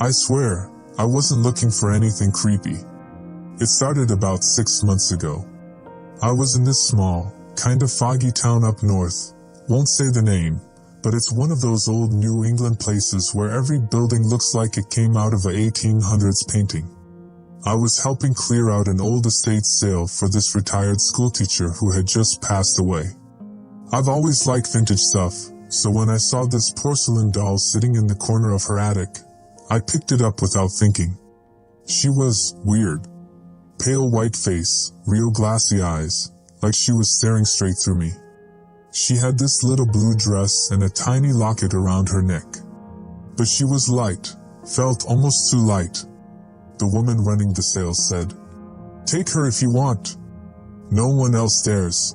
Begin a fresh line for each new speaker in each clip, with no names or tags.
I swear, I wasn't looking for anything creepy. It started about 6 months ago. I was in this small, kind of foggy town up north. Won't say the name, but it's one of those old New England places where every building looks like it came out of a 1800s painting. I was helping clear out an old estate sale for this retired schoolteacher who had just passed away. I've always liked vintage stuff, so when I saw this porcelain doll sitting in the corner of her attic, I picked it up without thinking. She was weird. Pale white face, real glassy eyes, like she was staring straight through me. She had this little blue dress and a tiny locket around her neck. But she was light, felt almost too light. The woman running the sale said, "Take her if you want. No one else dares."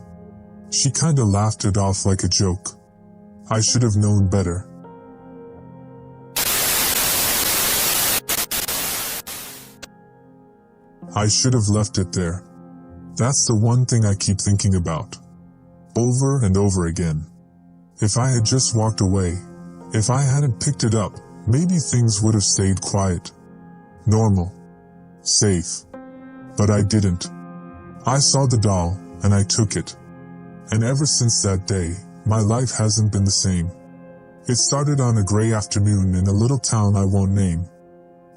She kinda laughed it off like a joke. I should have known better. I should have left it there. That's the one thing I keep thinking about. Over and over again. If I had just walked away, if I hadn't picked it up, maybe things would have stayed quiet. Normal. Safe. But I didn't. I saw the doll, and I took it. And ever since that day, my life hasn't been the same. It started on a gray afternoon in a little town I won't name.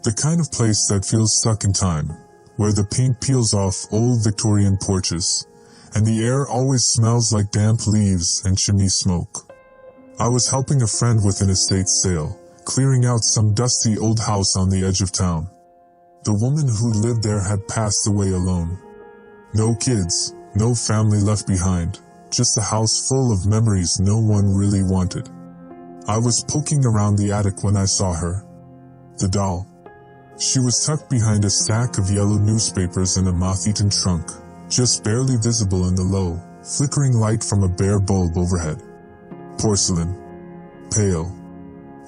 The kind of place that feels stuck in time, where the paint peels off old Victorian porches, and the air always smells like damp leaves and chimney smoke. I was helping a friend with an estate sale, clearing out some dusty old house on the edge of town. The woman who lived there had passed away alone. No kids, no family left behind, just a house full of memories no one really wanted. I was poking around the attic when I saw her. The doll. She was tucked behind a stack of yellow newspapers in a moth-eaten trunk, just barely visible in the low, flickering light from a bare bulb overhead. Porcelain. Pale.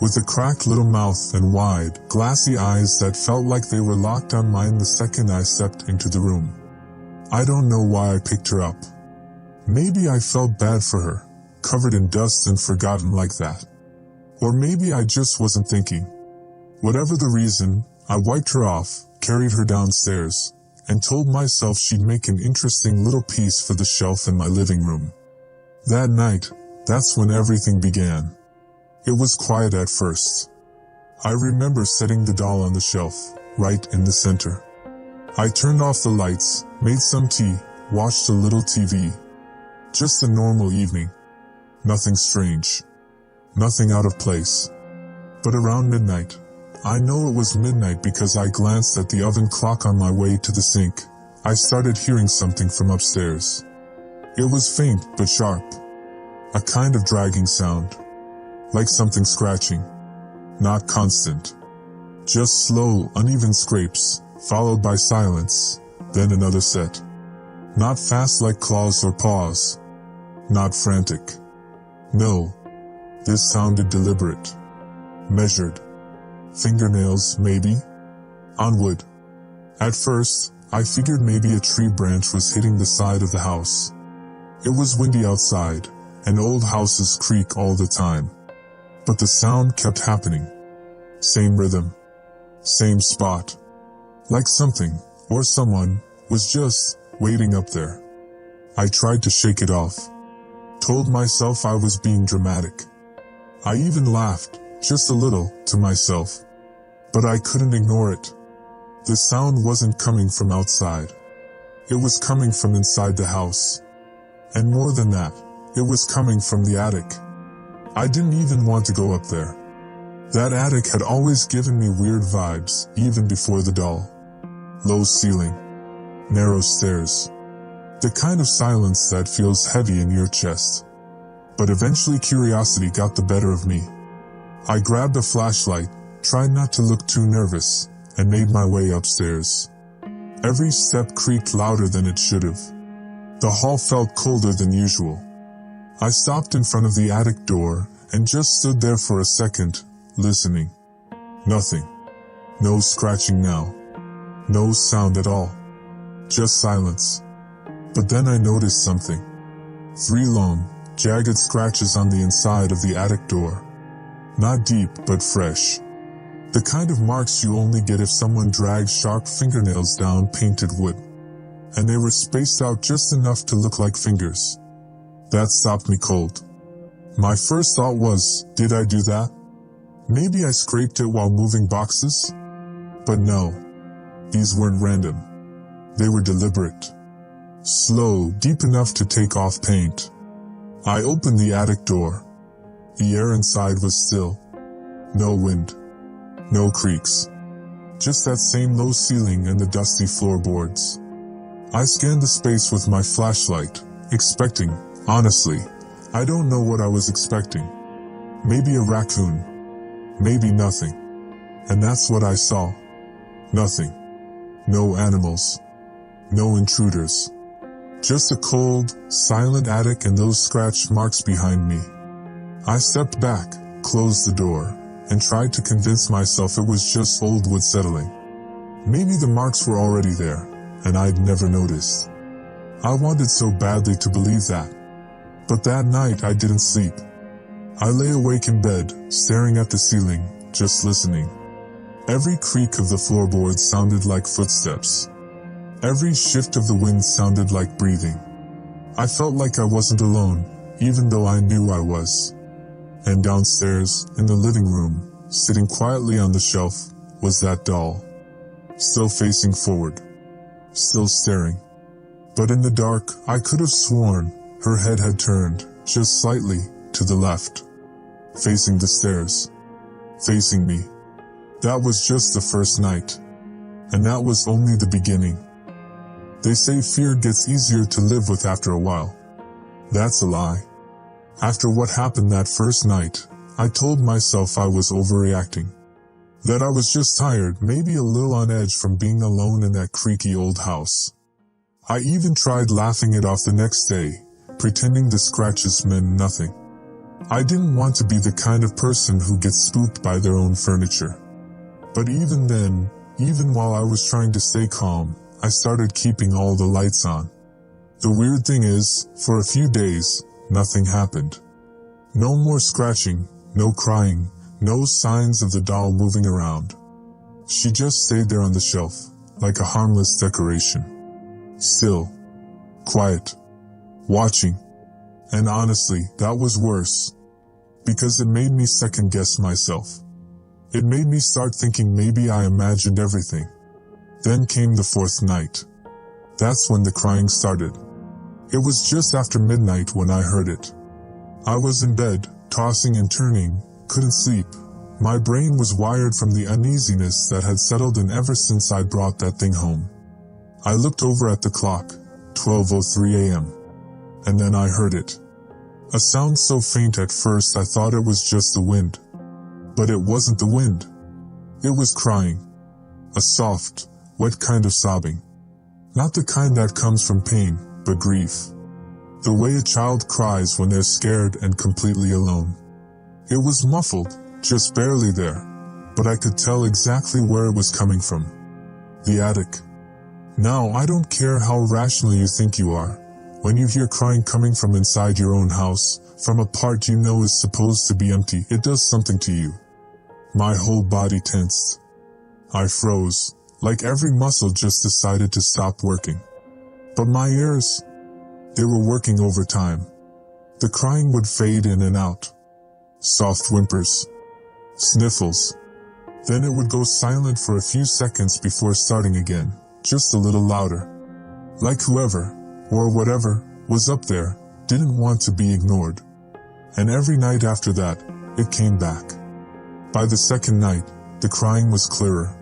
With a cracked little mouth and wide, glassy eyes that felt like they were locked on mine the second I stepped into the room. I don't know why I picked her up. Maybe I felt bad for her, covered in dust and forgotten like that. Or maybe I just wasn't thinking. Whatever the reason, I wiped her off, carried her downstairs, and told myself she'd make an interesting little piece for the shelf in my living room. That night, that's when everything began. It was quiet at first. I remember setting the doll on the shelf, right in the center. I turned off the lights, made some tea, watched a little TV. Just a normal evening. Nothing strange. Nothing out of place. But around midnight, I know it was midnight because I glanced at the oven clock on my way to the sink. I started hearing something from upstairs. It was faint but sharp. A kind of dragging sound. Like something scratching. Not constant. Just slow, uneven scrapes, followed by silence, then another set. Not fast like claws or paws. Not frantic. No. This sounded deliberate. Measured. Fingernails, maybe? On wood. At first, I figured maybe a tree branch was hitting the side of the house. It was windy outside, and old houses creak all the time. But the sound kept happening. Same rhythm. Same spot. Like something, or someone, was just waiting up there. I tried to shake it off. Told myself I was being dramatic. I even laughed, just a little, to myself. But I couldn't ignore it. The sound wasn't coming from outside. It was coming from inside the house. And more than that, it was coming from the attic. I didn't even want to go up there. That attic had always given me weird vibes, even before the doll. Low ceiling. Narrow stairs. The kind of silence that feels heavy in your chest. But eventually curiosity got the better of me. I grabbed a flashlight, tried not to look too nervous, and made my way upstairs. Every step creaked louder than it should have. The hall felt colder than usual. I stopped in front of the attic door and just stood there for a second, listening. Nothing. No scratching now. No sound at all. Just silence. But then I noticed something. 3 long, jagged scratches on the inside of the attic door. Not deep, but fresh. The kind of marks you only get if someone drags sharp fingernails down painted wood. And they were spaced out just enough to look like fingers. That stopped me cold. My first thought was, did I do that? Maybe I scraped it while moving boxes? But no. These weren't random. They were deliberate. Slow, deep enough to take off paint. I opened the attic door. The air inside was still. No wind. No creaks. Just that same low ceiling and the dusty floorboards. I scanned the space with my flashlight, expecting, honestly, I don't know what I was expecting. Maybe a raccoon. Maybe nothing. And that's what I saw. Nothing. No animals. No intruders. Just a cold, silent attic and those scratch marks behind me. I stepped back, closed the door, and tried to convince myself it was just old wood settling. Maybe the marks were already there, and I'd never noticed. I wanted so badly to believe that. But that night I didn't sleep. I lay awake in bed, staring at the ceiling, just listening. Every creak of the floorboards sounded like footsteps. Every shift of the wind sounded like breathing. I felt like I wasn't alone, even though I knew I was. And downstairs, in the living room, sitting quietly on the shelf, was that doll. Still facing forward. Still staring. But in the dark, I could have sworn her head had turned, just slightly, to the left. Facing the stairs. Facing me. That was just the first night. And that was only the beginning. They say fear gets easier to live with after a while. That's a lie. After what happened that first night, I told myself I was overreacting. That I was just tired, maybe a little on edge from being alone in that creaky old house. I even tried laughing it off the next day, pretending the scratches meant nothing. I didn't want to be the kind of person who gets spooked by their own furniture. But even then, even while I was trying to stay calm, I started keeping all the lights on. The weird thing is, for a few days, nothing happened. No more scratching, no crying, no signs of the doll moving around. She just stayed there on the shelf, like a harmless decoration. Still. Quiet. Watching. And honestly, that was worse. Because it made me second-guess myself. It made me start thinking maybe I imagined everything. Then came the fourth night. That's when the crying started. It was just after midnight when I heard it. I was in bed, tossing and turning, couldn't sleep. My brain was wired from the uneasiness that had settled in ever since I brought that thing home. I looked over at the clock, 12:03 a.m. And then I heard it. A sound so faint at first I thought it was just the wind. But it wasn't the wind. It was crying. A soft, wet kind of sobbing. Not the kind that comes from pain, but grief. The way a child cries when they're scared and completely alone. It was muffled, just barely there, but I could tell exactly where it was coming from. The attic. Now, I don't care how rational you think you are. When you hear crying coming from inside your own house, from a part you know is supposed to be empty, it does something to you. My whole body tensed. I froze, like every muscle just decided to stop working. But my ears, they were working overtime. The crying would fade in and out. Soft whimpers. Sniffles. Then it would go silent for a few seconds before starting again, just a little louder. Like whoever, or whatever, was up there, didn't want to be ignored. And every night after that, it came back. By the second night, the crying was clearer.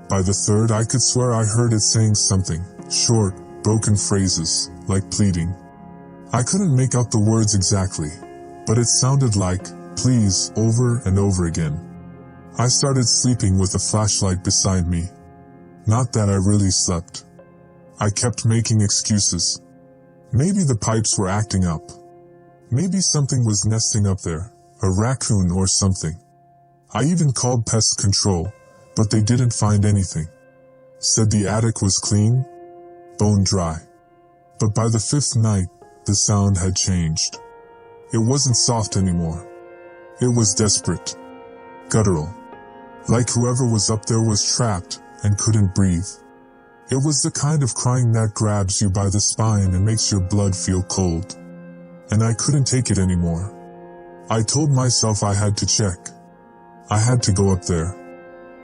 By the third, I could swear I heard it saying something, short, broken phrases, like pleading. I couldn't make out the words exactly, but it sounded like, please, over and over again. I started sleeping with a flashlight beside me. Not that I really slept. I kept making excuses. Maybe the pipes were acting up. Maybe something was nesting up there, a raccoon or something. I even called pest control, but they didn't find anything. Said the attic was clean, bone dry. But by the fifth night, the sound had changed. It wasn't soft anymore. It was desperate. Guttural. Like whoever was up there was trapped and couldn't breathe. It was the kind of crying that grabs you by the spine and makes your blood feel cold. And I couldn't take it anymore. I told myself I had to check. I had to go up there.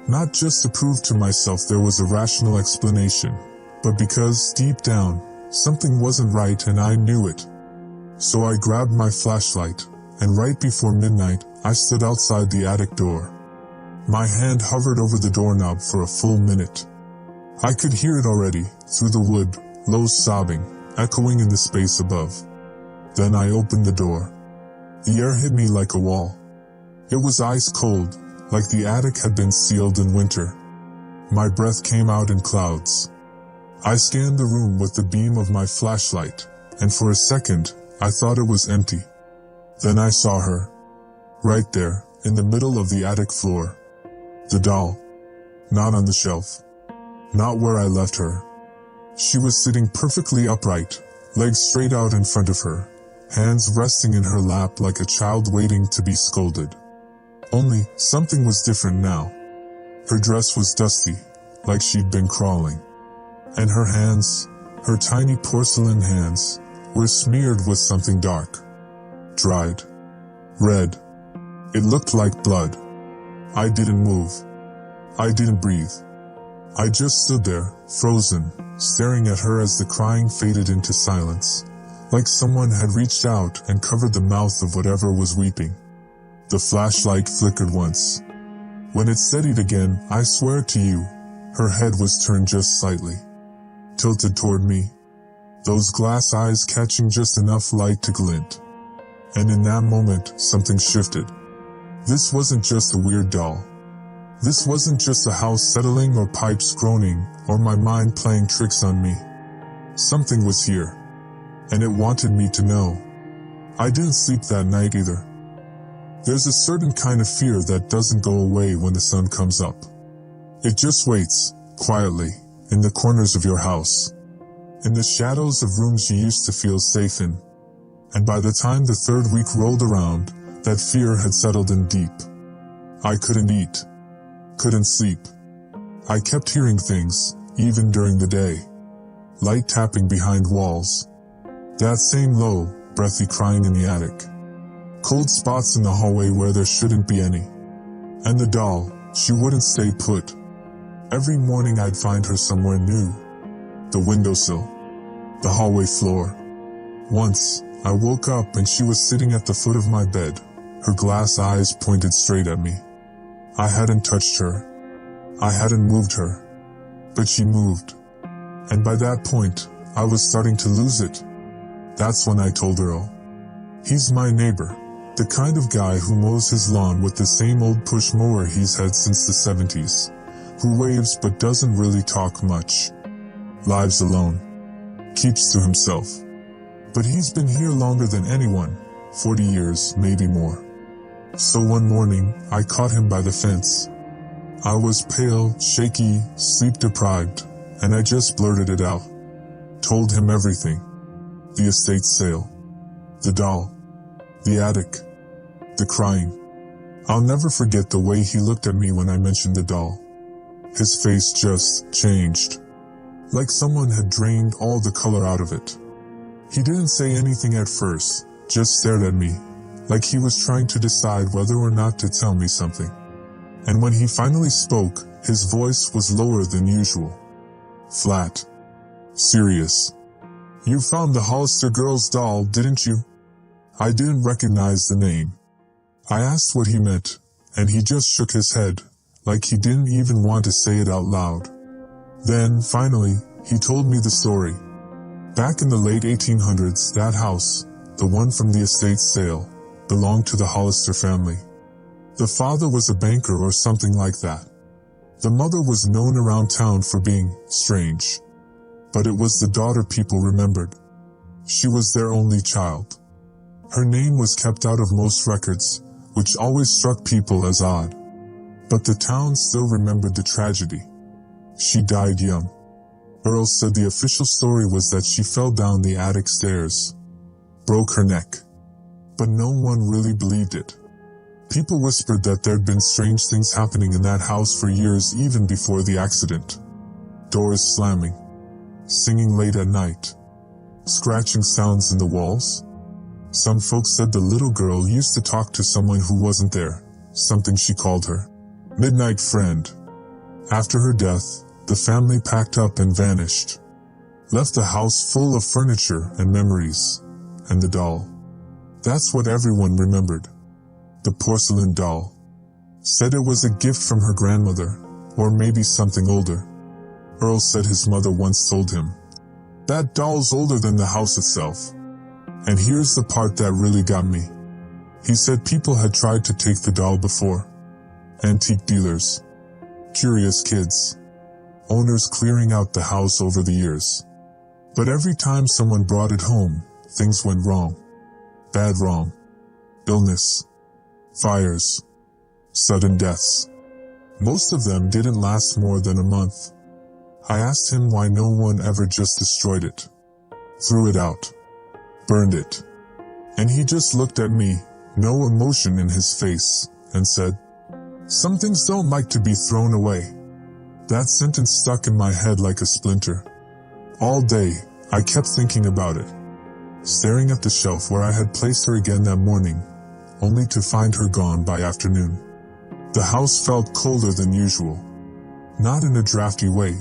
Not just to prove to myself there was a rational explanation, but because, deep down, something wasn't right and I knew it. So I grabbed my flashlight, and right before midnight, I stood outside the attic door. My hand hovered over the doorknob for a full minute. I could hear it already, through the wood, low sobbing, echoing in the space above. Then I opened the door. The air hit me like a wall. It was ice cold, like the attic had been sealed in winter. My breath came out in clouds. I scanned the room with the beam of my flashlight, and for a second, I thought it was empty. Then I saw her. Right there, in the middle of the attic floor. The doll. Not on the shelf. Not where I left her. She was sitting perfectly upright, legs straight out in front of her, hands resting in her lap like a child waiting to be scolded. Only, something was different now. Her dress was dusty, like she'd been crawling. And her hands, her tiny porcelain hands, were smeared with something dark. Dried. Red. It looked like blood. I didn't move. I didn't breathe. I just stood there, frozen, staring at her as the crying faded into silence, like someone had reached out and covered the mouth of whatever was weeping. The flashlight flickered once. When it steadied again, I swear to you, her head was turned just slightly, tilted toward me, those glass eyes catching just enough light to glint. And in that moment, something shifted. This wasn't just a weird doll. This wasn't just a house settling or pipes groaning or my mind playing tricks on me. Something was here, and it wanted me to know. I didn't sleep that night either. There's a certain kind of fear that doesn't go away when the sun comes up. It just waits, quietly, in the corners of your house, in the shadows of rooms you used to feel safe in. And by the time the third week rolled around, that fear had settled in deep. I couldn't eat. Couldn't sleep. I kept hearing things, even during the day. Light tapping behind walls. That same low, breathy crying in the attic. Cold spots in the hallway where there shouldn't be any. And the doll, she wouldn't stay put. Every morning I'd find her somewhere new. The windowsill. The hallway floor. Once, I woke up and she was sitting at the foot of my bed, her glass eyes pointed straight at me. I hadn't touched her. I hadn't moved her. But she moved. And by that point, I was starting to lose it. That's when I told Earl. He's my neighbor, the kind of guy who mows his lawn with the same old push mower he's had since the 70s, who waves but doesn't really talk much. Lives alone. Keeps to himself. But he's been here longer than anyone, 40 years, maybe more. So one morning, I caught him by the fence. I was pale, shaky, sleep-deprived, and I just blurted it out. Told him everything. The estate sale. The doll. The attic. The crying. I'll never forget the way he looked at me when I mentioned the doll. His face just changed. Like someone had drained all the color out of it. He didn't say anything at first, just stared at me, like he was trying to decide whether or not to tell me something. And when he finally spoke, his voice was lower than usual. Flat. Serious. You found the Hollister girl's doll, didn't you? I didn't recognize the name. I asked what he meant, and he just shook his head, like he didn't even want to say it out loud. Then, finally, he told me the story. Back in the late 1800s, that house, the one from the estate sale, belonged to the Hollister family. The father was a banker or something like that. The mother was known around town for being strange. But it was the daughter people remembered. She was their only child. Her name was kept out of most records, which always struck people as odd. But the town still remembered the tragedy. She died young. Earl said the official story was that she fell down the attic stairs. Broke her neck. But no one really believed it. People whispered that there'd been strange things happening in that house for years even before the accident. Doors slamming, singing late at night, scratching sounds in the walls. Some folks said the little girl used to talk to someone who wasn't there, something she called her midnight friend. After her death, the family packed up and vanished, left the house full of furniture and memories, and the doll. That's what everyone remembered. The porcelain doll. Said it was a gift from her grandmother, or maybe something older. Earl said his mother once told him, "That doll's older than the house itself." And here's the part that really got me. He said people had tried to take the doll before. Antique dealers, curious kids, owners clearing out the house over the years. But every time someone brought it home, things went wrong. Bad wrong. Illness, fires, sudden deaths. Most of them didn't last more than a month. I asked him why no one ever just destroyed it, threw it out, burned it. And he just looked at me, no emotion in his face, and said, "Some things don't like to be thrown away." That sentence stuck in my head like a splinter. All day, I kept thinking about it, staring at the shelf where I had placed her again that morning, only to find her gone by afternoon. The house felt colder than usual. Not in a drafty way,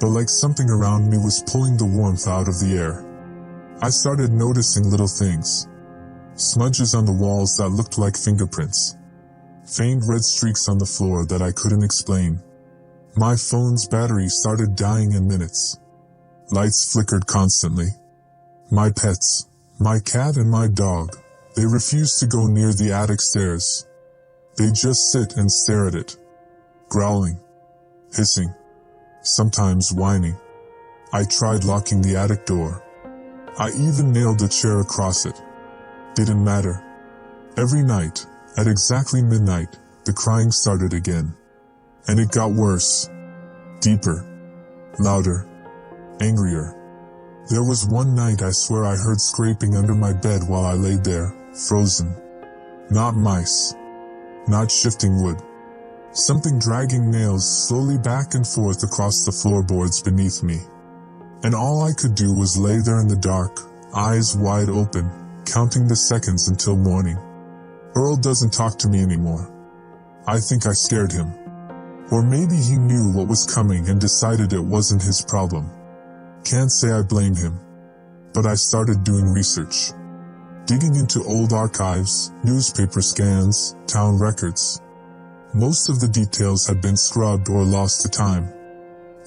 but like something around me was pulling the warmth out of the air. I started noticing little things. Smudges on the walls that looked like fingerprints. Faint red streaks on the floor that I couldn't explain. My phone's battery started dying in minutes. Lights flickered constantly. My pets, my cat and my dog, they refused to go near the attic stairs. They'd just sit and stare at it, growling, hissing, sometimes whining. I tried locking the attic door. I even nailed the chair across it. Didn't matter. Every night, at exactly midnight, the crying started again. And it got worse. Deeper. Louder. Angrier. There was one night I swear I heard scraping under my bed while I lay there, frozen. Not mice. Not shifting wood. Something dragging nails slowly back and forth across the floorboards beneath me. And all I could do was lay there in the dark, eyes wide open, counting the seconds until morning. Earl doesn't talk to me anymore. I think I scared him. Or maybe he knew what was coming and decided it wasn't his problem. Can't say I blame him. But I started doing research. Digging into old archives, newspaper scans, town records. Most of the details had been scrubbed or lost to time.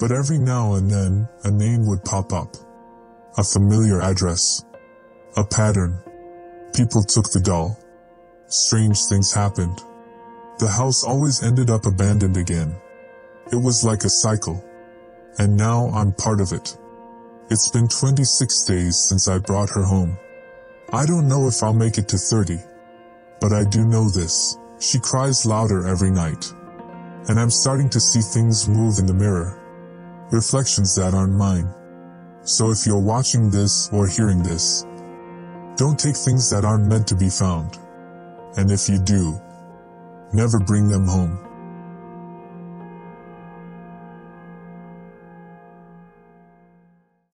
But every now and then, a name would pop up. A familiar address. A pattern. People took the doll. Strange things happened. The house always ended up abandoned again. It was like a cycle. And now I'm part of it. It's been 26 days since I brought her home. I don't know if I'll make it to 30. But I do know this. She cries louder every night. And I'm starting to see things move in the mirror. Reflections that aren't mine. So if you're watching this or hearing this, don't take things that aren't meant to be found. And if you do, never bring them home.